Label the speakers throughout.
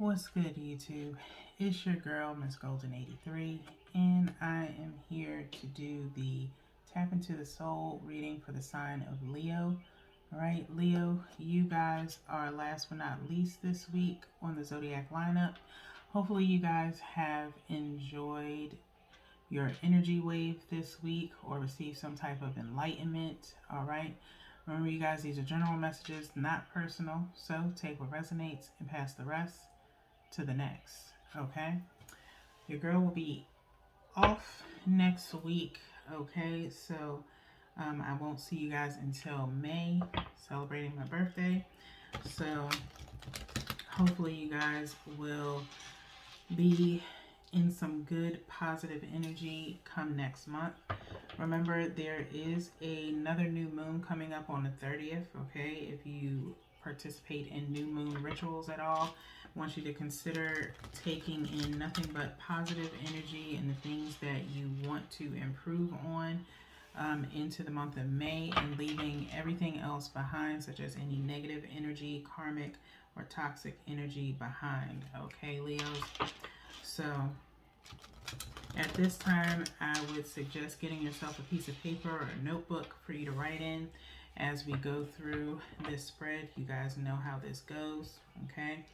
Speaker 1: What's good, YouTube? It's your girl, Miss Golden 83, and I am here to do the Tap into the Soul reading for the sign of Leo. All right, Leo, you guys are last but not least this week on the Zodiac lineup. Hopefully, you guys have enjoyed your energy wave this week or received some type of enlightenment. All right. Remember, you guys, these are general messages, not personal. So take what resonates and pass the rest to the next. Okay, your girl will be off next week. Okay, so I won't see you guys until May, celebrating my birthday. So hopefully you guys will be in some good positive energy come next month. Remember, there is another new moon coming up on the 30th. Okay, if you participate in new moon rituals at all, I want you to consider taking in nothing but positive energy and the things that you want to improve on into the month of May, and leaving everything else behind, such as any negative energy, karmic, or toxic energy behind. Okay, Leos? So at this time, I would suggest getting yourself a piece of paper or a notebook for you to write in as we go through this spread. You guys know how this goes, okay?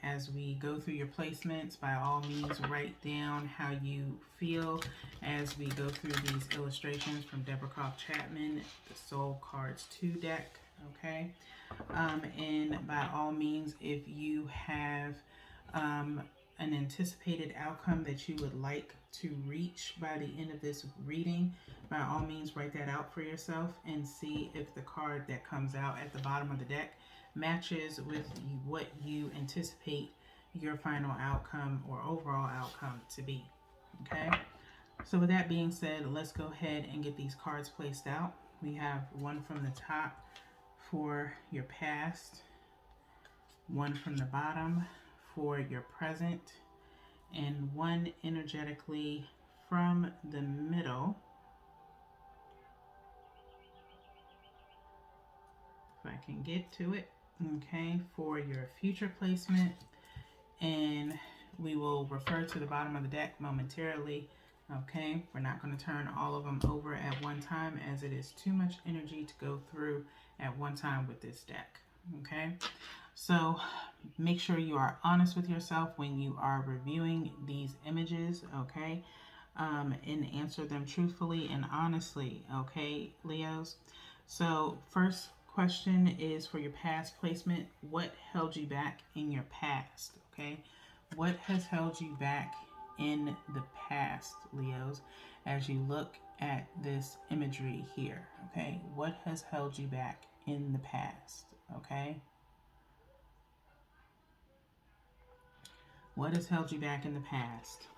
Speaker 1: As we go through your placements, by all means, write down how you feel as we go through these illustrations from Deborah Koff Chapman, the Soul Cards 2 deck, okay? And by all means, if you have an anticipated outcome that you would like to reach by the end of this reading, by all means write that out for yourself and see if the card that comes out at the bottom of the deck matches with what you anticipate your final outcome or overall outcome to be. Okay, so with that being said, let's go ahead and get these cards placed out. We have one from the top for your past, one from the bottom for your present, and one energetically from the middle, if I can get to it, okay, for your future placement. And we will refer to the bottom of the deck momentarily. Okay, we're not going to turn all of them over at one time, as it is too much energy to go through at one time with this deck. Okay, so make sure you are honest with yourself when you are reviewing these images, okay, and answer them truthfully and honestly, okay, Leos? So first question is for your past placement. What held you back in your past, okay? What has held you back in the past, Leos, as you look at this imagery here, okay? What has held you back in the past, okay? What has held you back in the past?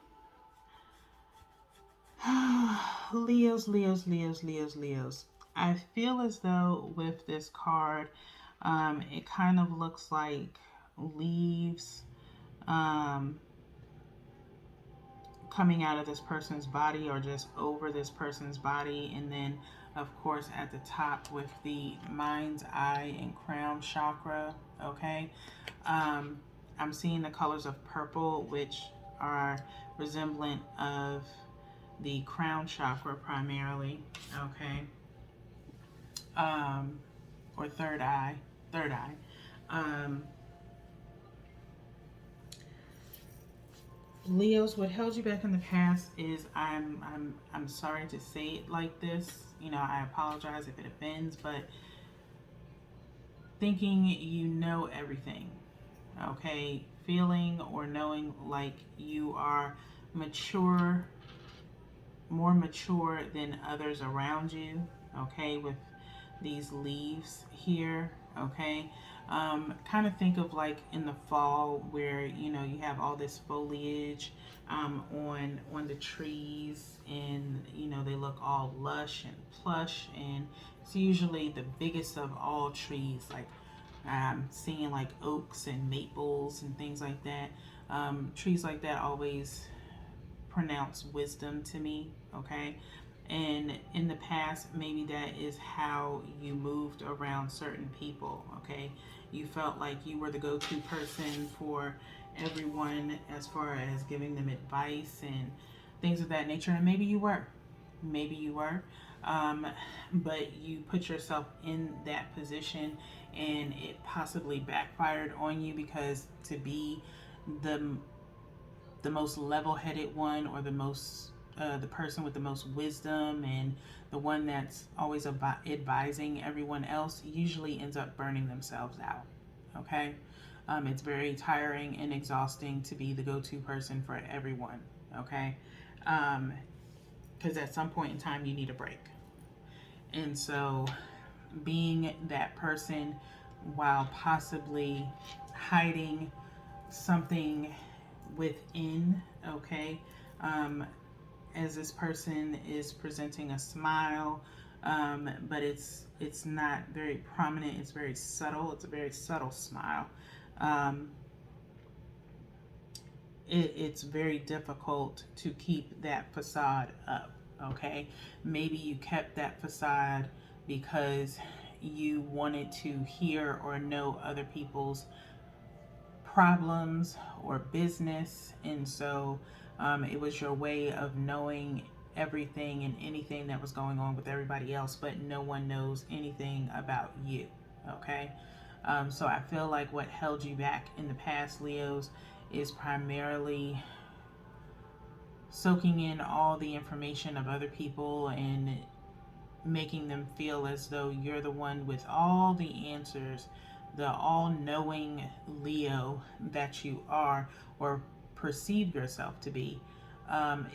Speaker 1: Leos, Leos, Leos, Leos, Leos. I feel as though with this card, it kind of looks like leaves coming out of this person's body or just over this person's body. And then, of course, at the top with the mind's eye and crown chakra, okay? I'm seeing the colors of purple, which are resemblant of the crown chakra primarily, okay? Or third eye. Leos, what held you back in the past is, I'm sorry to say it like this. You know, I apologize if it offends, but thinking you know everything, okay? Feeling or knowing like you are mature, more mature than others around you, okay, with these leaves here, okay? Kind of think of like in the fall where, you know, you have all this foliage on the trees, and, you know, they look all lush and plush, and it's usually the biggest of all trees, like I'm seeing like oaks and maples and things like that. Trees like that always pronounce wisdom to me, okay? And in the past, maybe that is how you moved around certain people, okay? You felt like you were the go-to person for everyone as far as giving them advice and things of that nature. And maybe you were. Maybe you were. Um, but you put yourself in that position and it possibly backfired on you, because to be the most level-headed one, or the person with the most wisdom and the one that's always advising everyone else, usually ends up burning themselves out. Okay. It's very tiring and exhausting to be the go-to person for everyone. Okay. Because at some point in time you need a break. And so being that person while possibly hiding something within, okay, as this person is presenting a smile, but it's not very prominent. It's very subtle. It's a very subtle smile. Um, it's very difficult to keep that facade up. Okay, maybe you kept that facade because you wanted to hear or know other people's problems or business, and so it was your way of knowing everything and anything that was going on with everybody else, but no one knows anything about you. Okay. So I feel like what held you back in the past, Leos, is primarily soaking in all the information of other people and making them feel as though you're the one with all the answers, the all-knowing Leo that you are, or perceive yourself to be,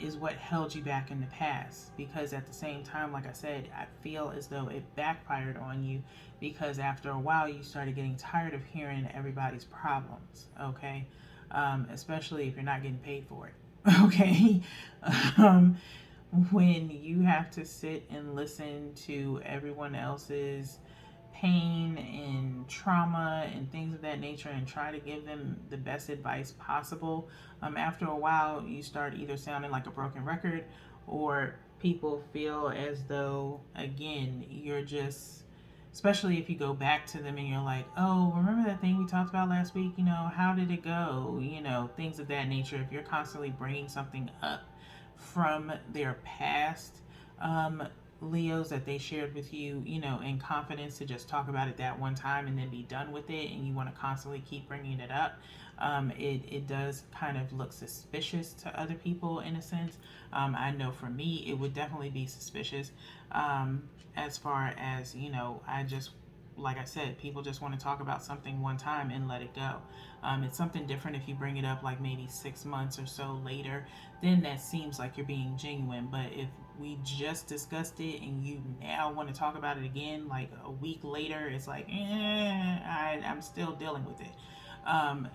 Speaker 1: is what held you back in the past. Because at the same time, like I said, I feel as though it backfired on you, because after a while you started getting tired of hearing everybody's problems. Okay. Especially if you're not getting paid for it. Okay. um, when you have to sit and listen to everyone else's pain and trauma and things of that nature and try to give them the best advice possible, after a while you start either sounding like a broken record, or people feel as though, again, you're just, especially if you go back to them and you're like, oh, remember that thing we talked about last week, how did it go, things of that nature. If you're constantly bringing something up from their past, Leos, that they shared with you, in confidence, to just talk about it that one time and then be done with it, and you want to constantly keep bringing it up, it does kind of look suspicious to other people in a sense. I know for me, it would definitely be suspicious, as far as, I just, like I said, people just want to talk about something one time and let it go. It's something different if you bring it up like maybe 6 months or so later, then that seems like you're being genuine. But if we just discussed it and you now want to talk about it again like a week later, it's like, I'm still dealing with it.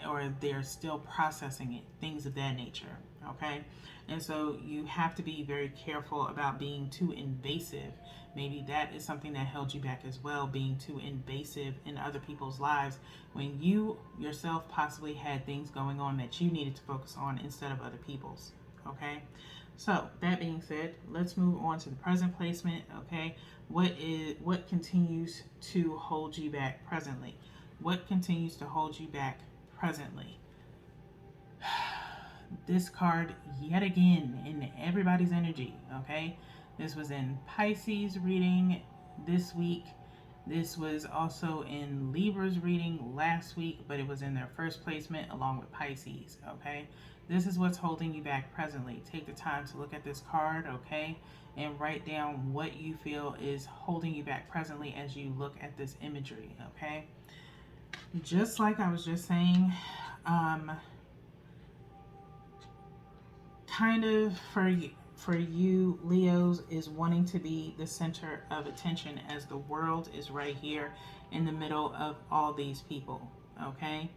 Speaker 1: Or they're still processing it, things of that nature. Okay. And so you have to be very careful about being too invasive. Maybe that is something that held you back as well, being too invasive in other people's lives when you yourself possibly had things going on that you needed to focus on instead of other people's. Okay. So that being said, let's move on to the present placement. Okay. What continues to hold you back presently? What continues to hold you back presently? This card yet again in everybody's energy. Okay. This was in Pisces reading this week. This was also in Libra's reading last week, but it was in their first placement along with Pisces. Okay. This is what's holding you back presently. Take the time to look at this card, okay, and write down what you feel is holding you back presently as you look at this imagery, okay? Just like I was just saying, kind of for you, Leos, is wanting to be the center of attention, as the world is right here in the middle of all these people, okay?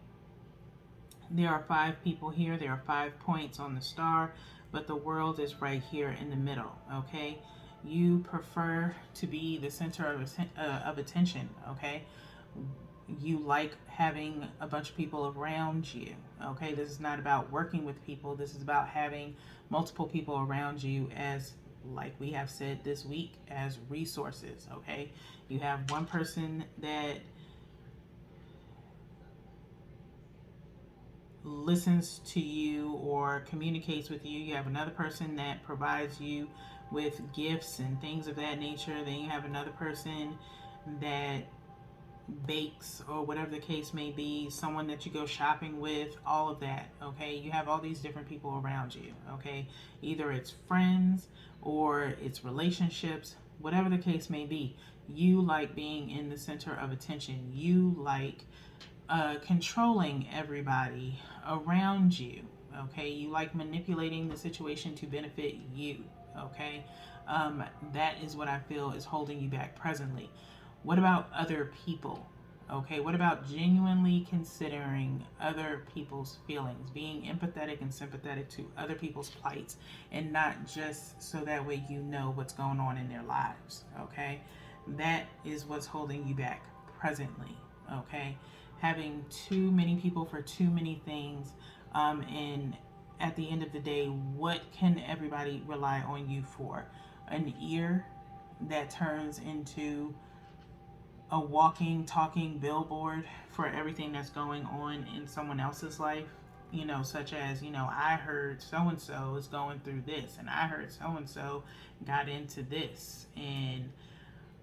Speaker 1: There are 5 people here. There are 5 points on the star, but the world is right here in the middle, okay? You prefer to be the center of attention, okay? You like having a bunch of people around you, okay? This is not about working with people. This is about having multiple people around you, as like we have said this week, as resources, okay? You have one person that listens to you or communicates with you. You have another person that provides you with gifts and things of that nature. Then you have another person that bakes or whatever the case may be, someone that you go shopping with, all of that. Okay, you have all these different people around you. Okay, either it's friends or it's relationships, whatever the case may be. You like being in the center of attention. You like controlling everybody around you. Okay, you like manipulating the situation to benefit you. Okay, that is what I feel is holding you back presently. What about other people? Okay, what about genuinely considering other people's feelings, being empathetic and sympathetic to other people's plights, and not just so that way you know what's going on in their lives? Okay, that is what's holding you back presently. Okay, having too many people for too many things, and at the end of the day, what can everybody rely on you for? An ear that turns into a walking, talking billboard for everything that's going on in someone else's life, such as, I heard so and so is going through this, and I heard so and so got into this, and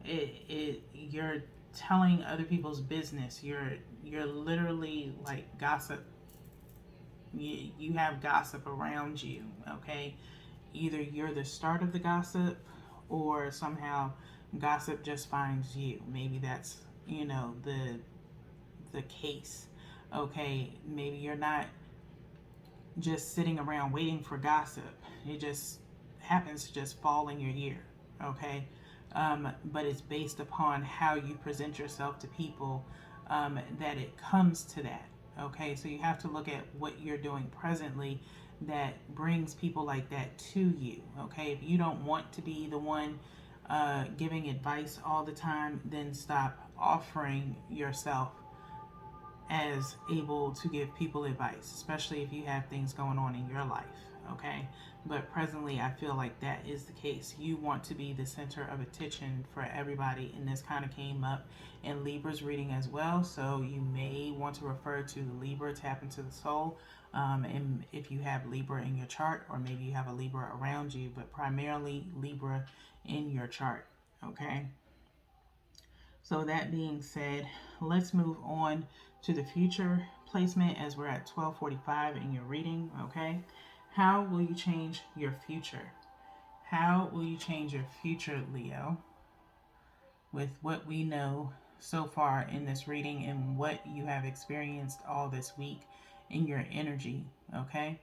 Speaker 1: you're telling other people's business. You're literally like gossip. You have gossip around you. Okay, either you're the start of the gossip, or somehow gossip just finds you. Maybe that's the case. Okay, maybe you're not just sitting around waiting for gossip. It just happens to just fall in your ear. Okay, but it's based upon how you present yourself to people, that it comes to that. Okay, so you have to look at what you're doing presently that brings people like that to you. Okay, if you don't want to be the one giving advice all the time, then stop offering yourself as able to give people advice, especially if you have things going on in your life. Okay, but presently I feel like that is the case. You want to be the center of attention for everybody, and this kind of came up in Libra's reading as well, so you may want to refer to the Libra Tap into the Soul, and if you have Libra in your chart, or maybe you have a Libra around you, but primarily Libra in your chart. Okay, so that being said, let's move on to the future placement as we're at 12:45 in your reading. Okay, how will you change your future? How will you change your future, Leo, with what we know so far in this reading and what you have experienced all this week in your energy? Okay,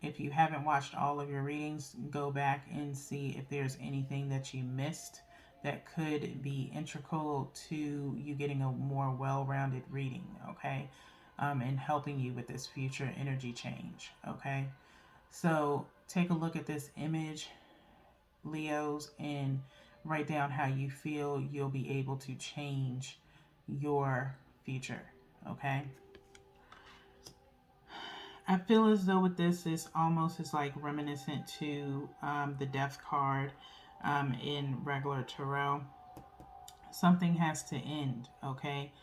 Speaker 1: if you haven't watched all of your readings, go back and see if there's anything that you missed that could be integral to you getting a more well-rounded reading. Okay, and helping you with this future energy change. Okay, so take a look at this image, Leos, and write down how you feel you'll be able to change your future. Okay, I feel as though with this is almost is like reminiscent to the Death card in regular tarot. Something has to end. Okay,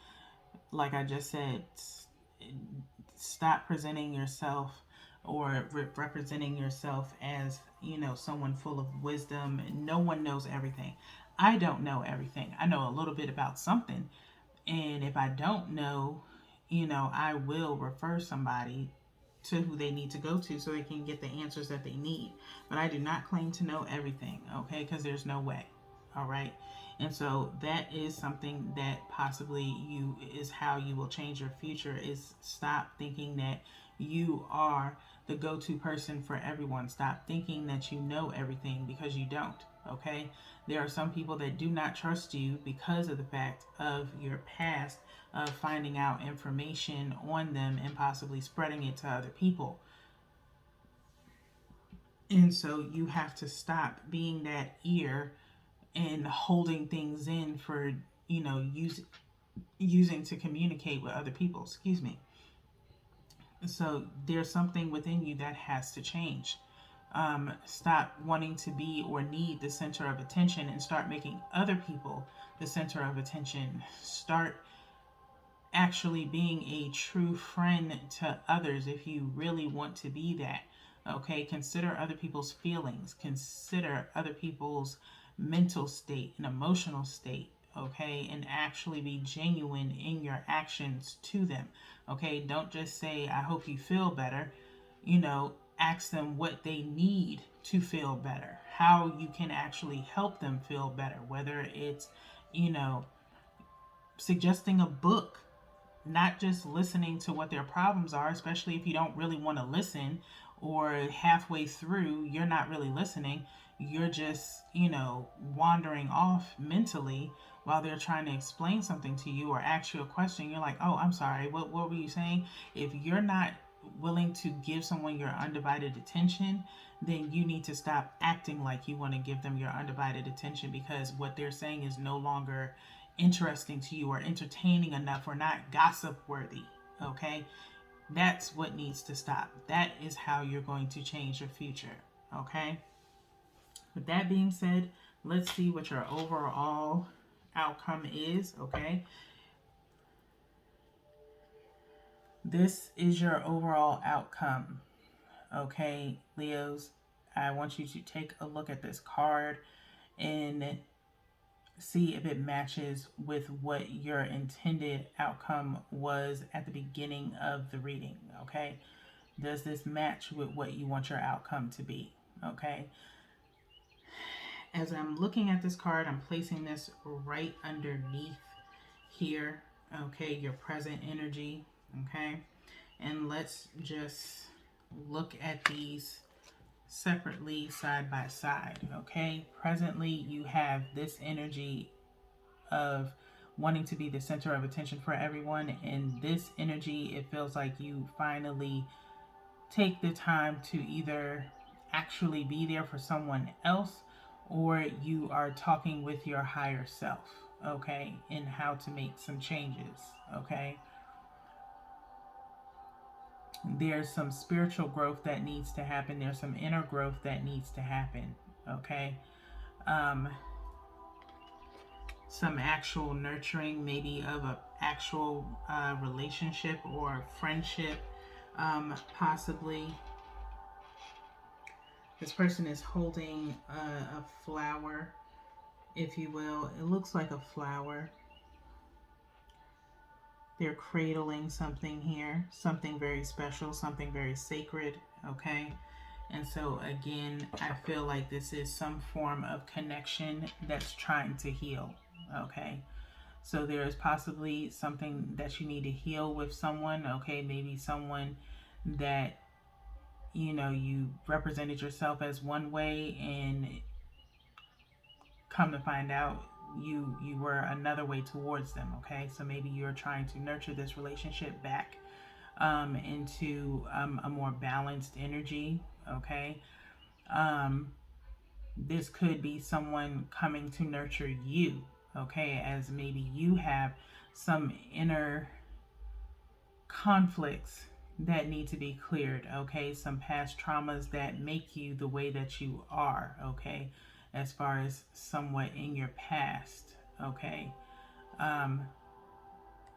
Speaker 1: like I just said, stop presenting yourself or representing yourself as someone full of wisdom. No one knows everything. I don't know everything. I know a little bit about something, and if I don't know, I will refer somebody to who they need to go to so they can get the answers that they need. But I do not claim to know everything. Okay, because there's no way. All right, and so that is something that possibly is how you will change your future, is stop thinking that you are the go-to person for everyone. Stop thinking that you know everything, because you don't. Okay, there are some people that do not trust you because of the fact of your past, of finding out information on them and possibly spreading it to other people. And so you have to stop being that ear and holding things in for using to communicate with other people. Excuse me. So there's something within you that has to change. Stop wanting to be or need the center of attention and start making other people the center of attention. Start actually being a true friend to others if you really want to be that. Okay, consider other people's feelings, consider other people's mental state and emotional state. Okay, and actually be genuine in your actions to them. Okay, don't just say, I hope you feel better. Ask them what they need to feel better, how you can actually help them feel better, whether it's, you know, suggesting a book, not just listening to what their problems are, especially if you don't really want to listen, or halfway through you're not really listening. You're just, wandering off mentally while they're trying to explain something to you or ask you a question. You're like, oh, I'm sorry, what were you saying? If you're not willing to give someone your undivided attention, then you need to stop acting like you want to give them your undivided attention, because what they're saying is no longer interesting to you or entertaining enough or not gossip worthy. Okay, that's what needs to stop. That is how you're going to change your future. Okay, with that being said, let's see what your overall outcome is. Okay, this is your overall outcome. Okay, Leos, I want you to take a look at this card and see if it matches with what your intended outcome was at the beginning of the reading. Okay, does this match with what you want your outcome to be? Okay, as I'm looking at this card, I'm placing this right underneath here. Okay, your present energy. Okay, and let's just look at these separately, side by side. Okay, presently you have this energy of wanting to be the center of attention for everyone. In this energy, it feels like you finally take the time to either actually be there for someone else, or you are talking with your higher self, okay, in how to make some changes. Okay, there's some spiritual growth that needs to happen, there's some inner growth that needs to happen. Okay, some actual nurturing, maybe of a actual relationship or friendship, possibly. This person is holding a flower, if you will. It looks like a flower. They're cradling something here, something very special, something very sacred. Okay, and so again, I feel like this is some form of connection that's trying to heal. Okay, so there is possibly something that you need to heal with someone. Okay, maybe someone that you represented yourself as one way, and come to find out you were another way towards them. Okay, so maybe you're trying to nurture this relationship back into a more balanced energy. Okay, this could be someone coming to nurture you. Okay, as maybe you have some inner conflicts that need to be cleared. Okay, some past traumas that make you the way that you are. Okay, as far as somewhat in your past. Okay,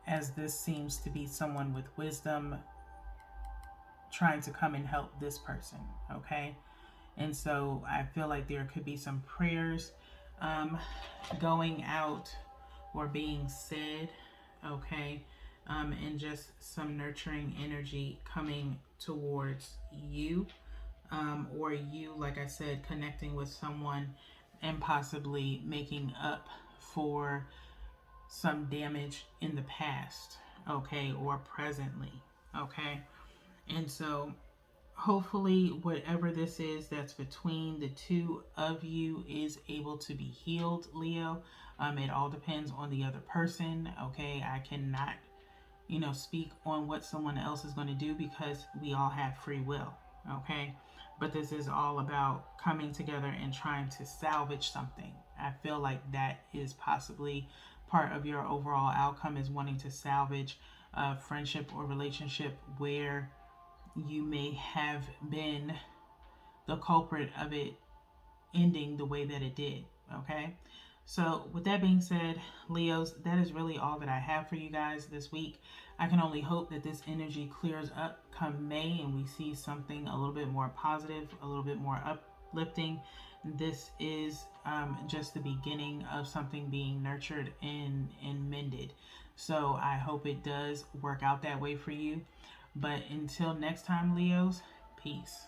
Speaker 1: as this seems to be someone with wisdom trying to come and help this person. Okay, and so I feel like there could be some prayers going out or being said. Okay, and just some nurturing energy coming towards you, or you, like I said, connecting with someone and possibly making up for some damage in the past, okay, or presently. Okay, and so hopefully whatever this is that's between the two of you is able to be healed, Leo. It all depends on the other person. Okay, I cannot speak on what someone else is going to do, because we all have free will. Okay, but this is all about coming together and trying to salvage something. I feel like that is possibly part of your overall outcome, is wanting to salvage a friendship or relationship where you may have been the culprit of it ending the way that it did. Okay, So, with that being said, Leos, that is really all that I have for you guys this week. I can only hope that this energy clears up come May and we see something a little bit more positive, a little bit more uplifting. This is just the beginning of something being nurtured and mended. So, I hope it does work out that way for you. But until next time, Leos, peace.